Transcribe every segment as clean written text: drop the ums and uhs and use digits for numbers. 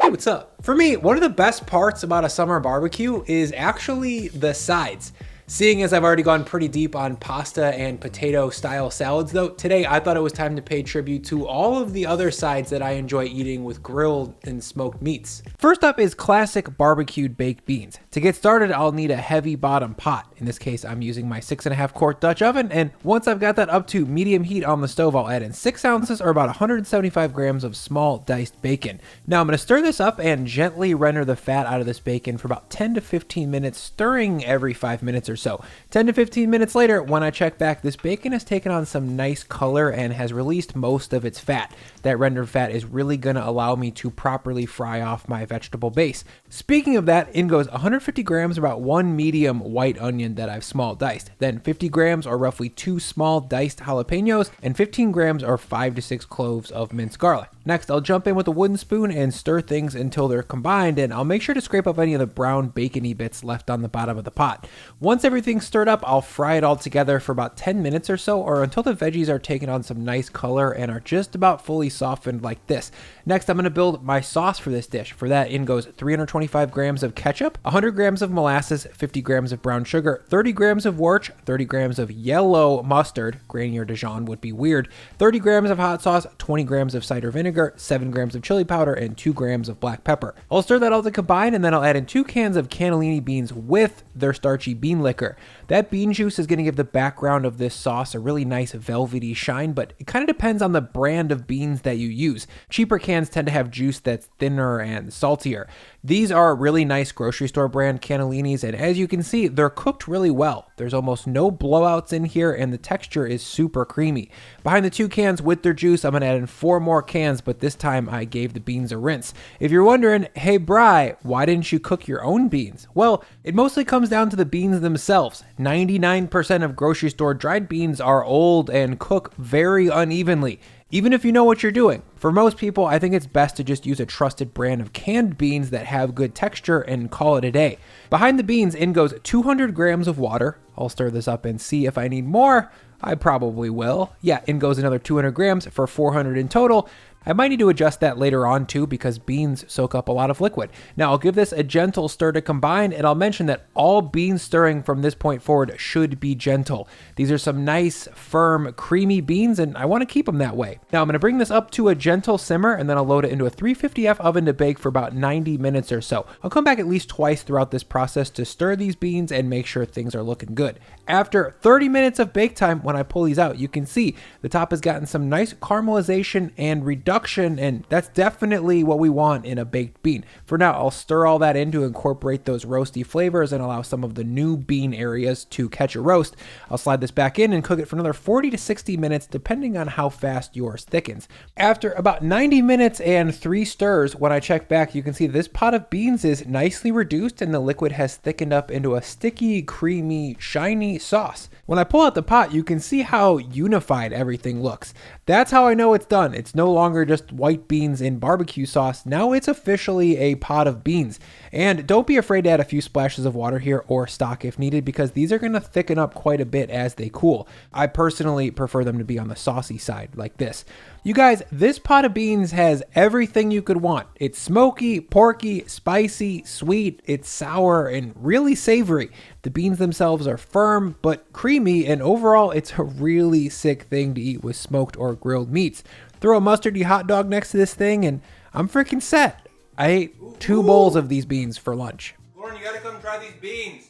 Hey, what's up? For me, one of the best parts about a summer barbecue is actually the sides. Seeing as I've already gone pretty deep on pasta and potato style salads though, today I thought it was time to pay tribute to all of the other sides that I enjoy eating with grilled and smoked meats. First up is classic barbecued baked beans. To get started, I'll need a heavy bottom pot. In this case, I'm using my 6.5 quart Dutch oven, and once I've got that up to medium heat on the stove, I'll add in 6 ounces or about 175 grams of small diced bacon. Now I'm going to stir this up and gently render the fat out of this bacon for about 10 to 15 minutes, stirring every 5 minutes or so. 10 to 15 minutes later, when I check back, this bacon has taken on some nice color and has released most of its fat. That rendered fat is really going to allow me to properly fry off my vegetable base. Speaking of that, in goes 150 grams, about 1 medium white onion that I've small diced. Then 50 grams or roughly 2 small diced jalapenos and 15 grams or 5 to 6 cloves of minced garlic. Next, I'll jump in with a wooden spoon and stir things until they're combined, and I'll make sure to scrape up any of the brown bacony bits left on the bottom of the pot. Once everything's stirred up, I'll fry it all together for about 10 minutes or so, or until the veggies are taking on some nice color and are just about fully softened like this. Next, I'm going to build my sauce for this dish. For that, in goes 325 grams of ketchup, 100 grams of molasses, 50 grams of brown sugar, 30 grams of worch, 30 grams of yellow mustard, granny or Dijon would be weird, 30 grams of hot sauce, 20 grams of cider vinegar, 7 grams of chili powder, and 2 grams of black pepper. I'll stir that all to combine, and then I'll add in 2 cans of cannellini beans with their starchy bean liquor. That bean juice is going to give the background of this sauce a really nice velvety shine, but it kind of depends on the brand of beans that you use. Cheaper cans tend to have juice that's thinner and saltier. These are really nice grocery store brand cannellinis, and as you can see, they're cooked really well. There's almost no blowouts in here, and the texture is super creamy. Behind the 2 cans with their juice, I'm going to add in 4 more cans, but this time I gave the beans a rinse. If you're wondering, hey Bri, why didn't you cook your own beans? Well, it mostly comes down to the beans themselves. 99% of grocery store dried beans are old and cook very unevenly, even if you know what you're doing. For most people, I think it's best to just use a trusted brand of canned beans that have good texture and call it a day. Behind the beans, in goes 200 grams of water. I'll stir this up and see if I need more. I probably will. Yeah, in goes another 200 grams for 400 in total. I might need to adjust that later on too, because beans soak up a lot of liquid. Now I'll give this a gentle stir to combine, and I'll mention that all bean stirring from this point forward should be gentle. These are some nice, firm, creamy beans, and I want to keep them that way. Now I'm going to bring this up to a gentle simmer, and then I'll load it into a 350F oven to bake for about 90 minutes or so. I'll come back at least twice throughout this process to stir these beans and make sure things are looking good. After 30 minutes of bake time, when I pull these out, you can see the top has gotten some nice caramelization and reduction, and that's definitely what we want in a baked bean. For now, I'll stir all that in to incorporate those roasty flavors and allow some of the new bean areas to catch a roast. I'll slide this back in and cook it for another 40 to 60 minutes, depending on how fast yours thickens. After about 90 minutes and 3 stirs, when I check back, you can see this pot of beans is nicely reduced and the liquid has thickened up into a sticky, creamy, shiny sauce. When I pull out the pot, you can see how unified everything looks. That's how I know it's done. It's no longer just white beans in barbecue sauce. Now it's officially a pot of beans. And don't be afraid to add a few splashes of water here or stock if needed, because these are going to thicken up quite a bit as they cool. I personally prefer them to be on the saucy side like this. You guys, this pot of beans has everything you could want. It's smoky, porky, spicy, sweet, it's sour, and really savory. The beans themselves are firm but creamy, and overall it's a really sick thing to eat with smoked or grilled meats. Throw a mustardy hot dog next to this thing and I'm freaking set. I ate 2 bowls of these beans for lunch. Lauren, you gotta come try these beans.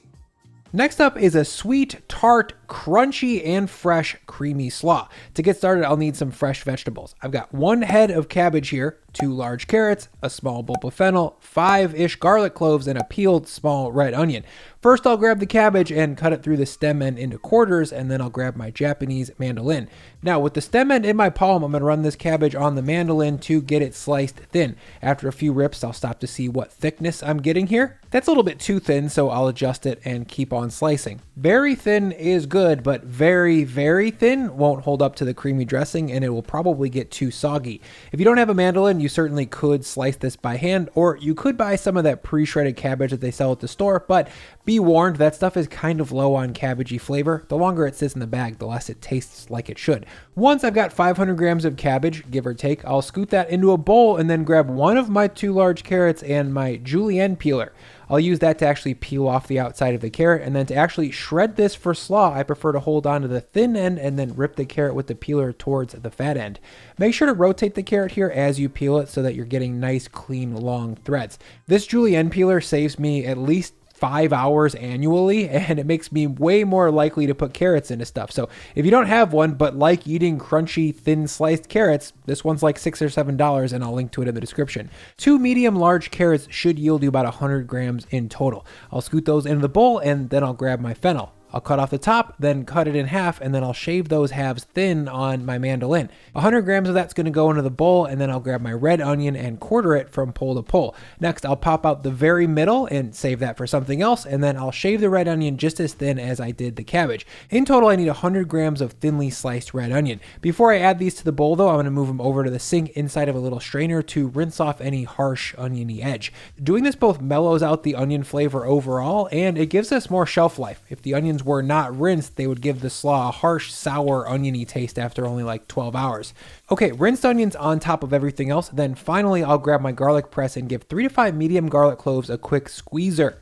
Next up is a sweet, tart, crunchy, and fresh creamy slaw. To get started, I'll need some fresh vegetables. I've got 1 head of cabbage here, 2 large carrots, a small bulb of fennel, 5-ish garlic cloves, and a peeled small red onion. First, I'll grab the cabbage and cut it through the stem end into quarters, and then I'll grab my Japanese mandolin. Now, with the stem end in my palm, I'm going to run this cabbage on the mandolin to get it sliced thin. After a few rips, I'll stop to see what thickness I'm getting here. That's a little bit too thin, so I'll adjust it and keep on slicing. Very thin is good, but very, very thin won't hold up to the creamy dressing, and it will probably get too soggy. If you don't have a mandolin, use you certainly could slice this by hand, or you could buy some of that pre-shredded cabbage that they sell at the store, but be warned, that stuff is kind of low on cabbagey flavor. The longer it sits in the bag, the less it tastes like it should. Once I've got 500 grams of cabbage, give or take, I'll scoot that into a bowl and then grab one of my 2 large carrots and my julienne peeler. I'll use that to actually peel off the outside of the carrot, and then to actually shred this for slaw, I prefer to hold on to the thin end and then rip the carrot with the peeler towards the fat end. Make sure to rotate the carrot here as you peel it so that you're getting nice, clean, long threads. This julienne peeler saves me at least 5 hours annually, and it makes me way more likely to put carrots into stuff. So if you don't have one but like eating crunchy, thin sliced carrots, this one's like $6 or $7, and I'll link to it in the description. 2 medium large carrots should yield you about 100 grams in total. I'll scoot those into the bowl, and then I'll grab my fennel. I'll cut off the top, then cut it in half, and then I'll shave those halves thin on my mandolin. 100 grams of that's going to go into the bowl, and then I'll grab my red onion and quarter it from pole to pole. Next, I'll pop out the very middle and save that for something else, and then I'll shave the red onion just as thin as I did the cabbage. In total, I need 100 grams of thinly sliced red onion. Before I add these to the bowl, though, I'm going to move them over to the sink inside of a little strainer to rinse off any harsh oniony edge. Doing this both mellows out the onion flavor overall, and it gives us more shelf life. If the onions were not rinsed, they would give the slaw a harsh, sour, oniony taste after only like 12 hours. Okay, rinsed onions on top of everything else. Then finally, I'll grab my garlic press and give 3 to 5 medium garlic cloves a quick squeezer.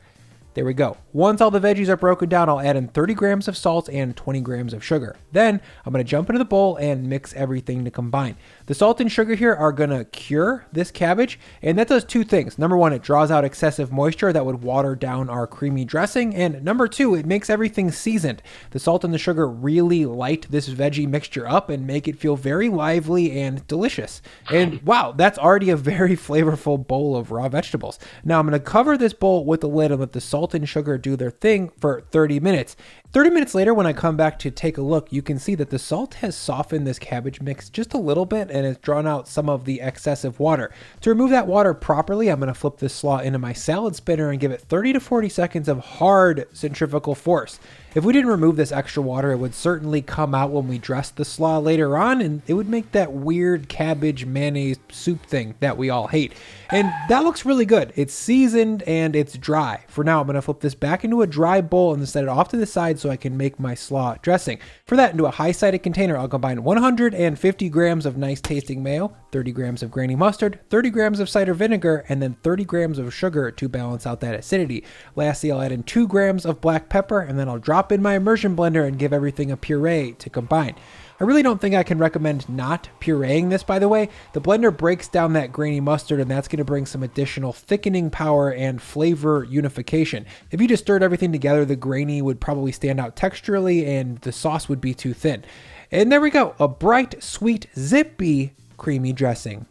There we go. Once all the veggies are broken down, I'll add in 30 grams of salt and 20 grams of sugar. Then I'm going to jump into the bowl and mix everything to combine. The salt and sugar here are going to cure this cabbage, and that does 2 things. Number 1, it draws out excessive moisture that would water down our creamy dressing, and number 2, it makes everything seasoned. The salt and the sugar really light this veggie mixture up and make it feel very lively and delicious. And wow, that's already a very flavorful bowl of raw vegetables. Now I'm going to cover this bowl with the lid and let the salt and sugar do their thing for 30 minutes. 30 minutes later, when I come back to take a look, you can see that the salt has softened this cabbage mix just a little bit and has drawn out some of the excessive water. To remove that water properly, I'm going to flip this slaw into my salad spinner and give it 30 to 40 seconds of hard centrifugal force. If we didn't remove this extra water, it would certainly come out when we dress the slaw later on, and it would make that weird cabbage mayonnaise soup thing that we all hate. And that looks really good. It's seasoned and it's dry. For now, I'm going to flip this back into a dry bowl and set it off to the side so I can make my slaw dressing. For that, into a high-sided container, I'll combine 150 grams of nice tasting mayo, 30 grams of grainy mustard, 30 grams of cider vinegar, and then 30 grams of sugar to balance out that acidity. Lastly, I'll add in 2 grams of black pepper, and then I'll drop in my immersion blender and give everything a puree to combine. I really don't think I can recommend not pureeing this, by the way. The blender breaks down that grainy mustard, and that's going to bring some additional thickening power and flavor unification. If you just stirred everything together, the grainy would probably stand out texturally and the sauce would be too thin. And there we go, a bright, sweet, zippy, creamy dressing.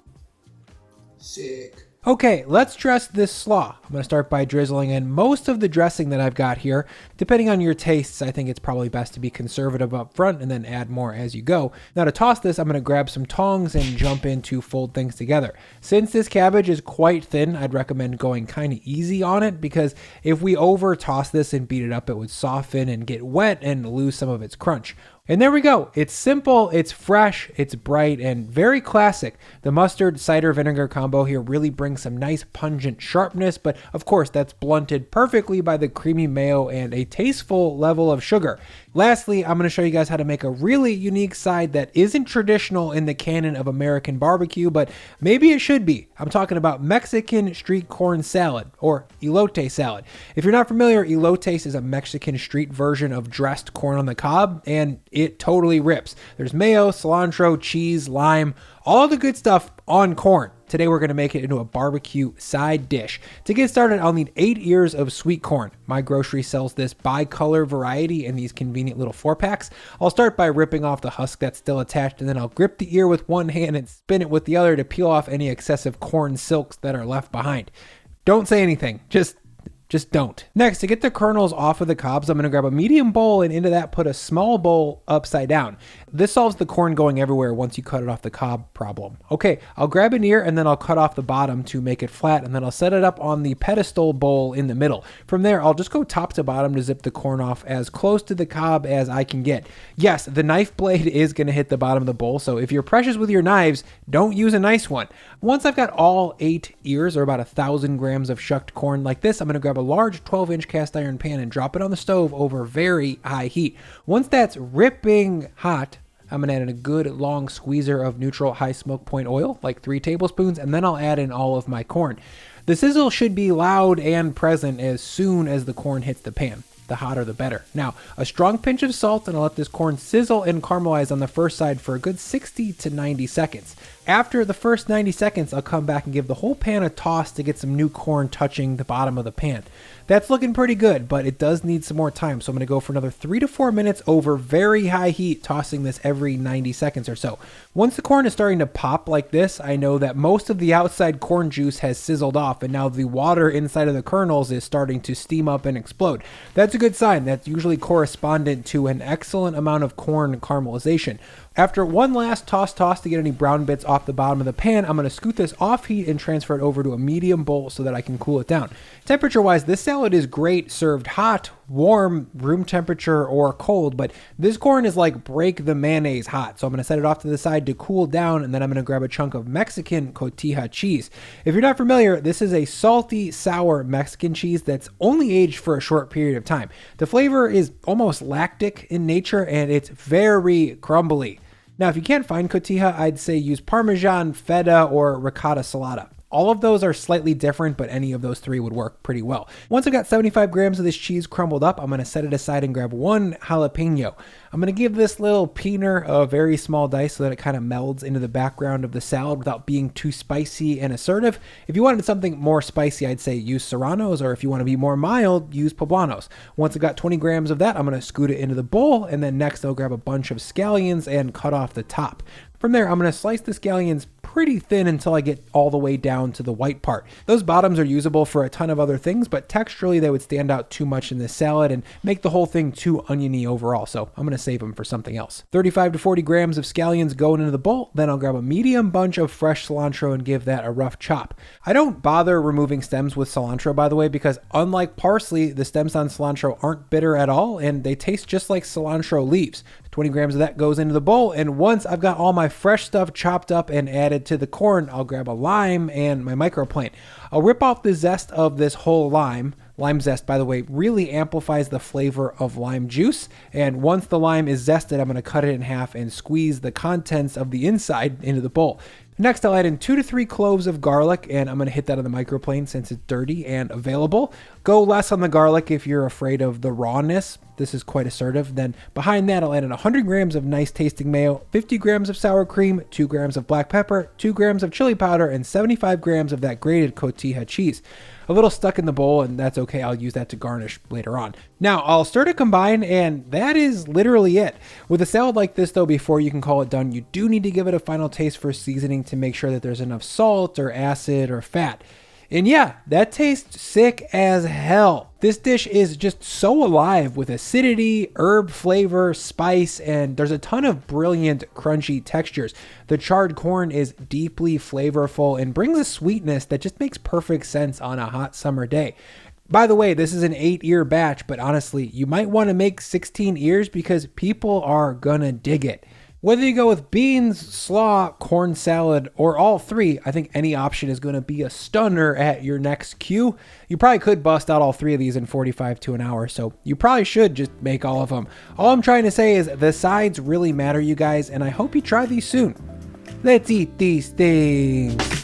Sick. Okay, let's dress this slaw. I'm going to start by drizzling in most of the dressing that I've got here. Depending on your tastes, I think it's probably best to be conservative up front and then add more as you go. Now to toss this, I'm going to grab some tongs and jump in to fold things together. Since this cabbage is quite thin, I'd recommend going kind of easy on it, because if we over toss this and beat it up, it would soften and get wet and lose some of its crunch. And there we go. It's simple, it's fresh, it's bright, and very classic. The mustard cider vinegar combo here really brings some nice pungent sharpness, but of course that's blunted perfectly by the creamy mayo and a tasteful level of sugar. Lastly, I'm going to show you guys how to make a really unique side that isn't traditional in the canon of American barbecue, but maybe it should be. I'm talking about Mexican street corn salad, or elote salad. If you're not familiar, elotes is a Mexican street version of dressed corn on the cob, and it totally rips. There's mayo, cilantro, cheese, lime, all the good stuff on corn. Today we're going to make it into a barbecue side dish. To get started, I'll need 8 ears of sweet corn. My grocery sells this bi-color variety in these convenient little 4-packs. I'll start by ripping off the husk that's still attached, and then I'll grip the ear with one hand and spin it with the other to peel off any excessive corn silks that are left behind. Don't say anything, just Just don't. Next, to get the kernels off of the cobs, I'm gonna grab a medium bowl and into that put a small bowl upside down. This solves the corn going everywhere once you cut it off the cob problem. Okay, I'll grab an ear and then I'll cut off the bottom to make it flat, and then I'll set it up on the pedestal bowl in the middle. From there, I'll just go top to bottom to zip the corn off as close to the cob as I can get. Yes, the knife blade is gonna hit the bottom of the bowl, so if you're precious with your knives, don't use a nice one. Once I've got all 8 ears, or about 1,000 grams of shucked corn like this, I'm gonna grab a large 12-inch cast iron pan and drop it on the stove over very high heat. Once that's ripping hot, I'm gonna add in a good long squeezer of neutral high smoke point oil, like 3 tablespoons, and then I'll add in all of my corn. The sizzle should be loud and present as soon as the corn hits the pan. The hotter the better. Now, a strong pinch of salt, and I'll let this corn sizzle and caramelize on the first side for a good 60 to 90 seconds. After the first 90 seconds, I'll come back and give the whole pan a toss to get some new corn touching the bottom of the pan. That's looking pretty good, but it does need some more time, so I'm gonna go for another 3 to 4 minutes over very high heat, tossing this every 90 seconds or so. Once the corn is starting to pop like this, I know that most of the outside corn juice has sizzled off, and now the water inside of the kernels is starting to steam up and explode. That's a good sign. That's usually correspondent to an excellent amount of corn caramelization. After one last toss to get any brown bits off the bottom of the pan, I'm going to scoot this off heat and transfer it over to a medium bowl so that I can cool it down. Temperature wise, this salad is great served hot, warm, room temperature, or cold, but this corn is like break the mayonnaise hot. So I'm going to set it off to the side to cool down, and then I'm going to grab a chunk of Mexican cotija cheese. If you're not familiar, this is a salty, sour Mexican cheese that's only aged for a short period of time. The flavor is almost lactic in nature, and it's very crumbly. Now, if you can't find cotija, I'd say use Parmesan, feta, or ricotta salata. All of those are slightly different, but any of those 3 would work pretty well. Once I've got 75 grams of this cheese crumbled up, I'm going to set it aside and grab 1 jalapeno. I'm going to give this little peener a very small dice so that it kind of melds into the background of the salad without being too spicy and assertive. If you wanted something more spicy, I'd say use serranos, or if you want to be more mild, use poblanos. Once I've got 20 grams of that, I'm going to scoot it into the bowl, and then next I'll grab a bunch of scallions and cut off the top. From there, I'm going to slice the scallions pretty thin until I get all the way down to the white part. Those bottoms are usable for a ton of other things, but texturally they would stand out too much in this salad and make the whole thing too oniony overall, so I'm going to save them for something else. 35 to 40 grams of scallions going into the bowl, then I'll grab a medium bunch of fresh cilantro and give that a rough chop. I don't bother removing stems with cilantro, by the way, because unlike parsley, the stems on cilantro aren't bitter at all, and they taste just like cilantro leaves. 20 grams of that goes into the bowl, and once I've got all my fresh stuff chopped up and added to the corn, I'll grab a lime and my microplane. I'll rip off the zest of this whole lime. Lime zest, by the way, really amplifies the flavor of lime juice, and once the lime is zested, I'm going to cut it in half and squeeze the contents of the inside into the bowl. Next, I'll add in 2 to 3 cloves of garlic, and I'm going to hit that on the microplane since it's dirty and available. Go less on the garlic if you're afraid of the rawness. This is quite assertive. Then behind that, I'll add in 100 grams of nice tasting mayo, 50 grams of sour cream, 2 grams of black pepper, 2 grams of chili powder, and 75 grams of that grated cotija cheese. A little stuck in the bowl, and that's okay. I'll use that to garnish later on. Now, I'll stir to combine, and that is literally it. With a salad like this, though, before you can call it done, you do need to give it a final taste for seasoning to make sure that there's enough salt or acid or fat. And yeah, that tastes sick as hell. This dish is just so alive with acidity, herb flavor, spice, and there's a ton of brilliant crunchy textures. The charred corn is deeply flavorful and brings a sweetness that just makes perfect sense on a hot summer day. By the way, this is an 8-ear batch, but honestly, you might want to make 16 ears because people are gonna dig it. Whether you go with beans, slaw, corn salad, or all 3, I think any option is going to be a stunner at your next cue. You probably could bust out all 3 of these in 45 to an hour, so you probably should just make all of them. All I'm trying to say is the sides really matter, you guys, and I hope you try these soon. Let's eat these things.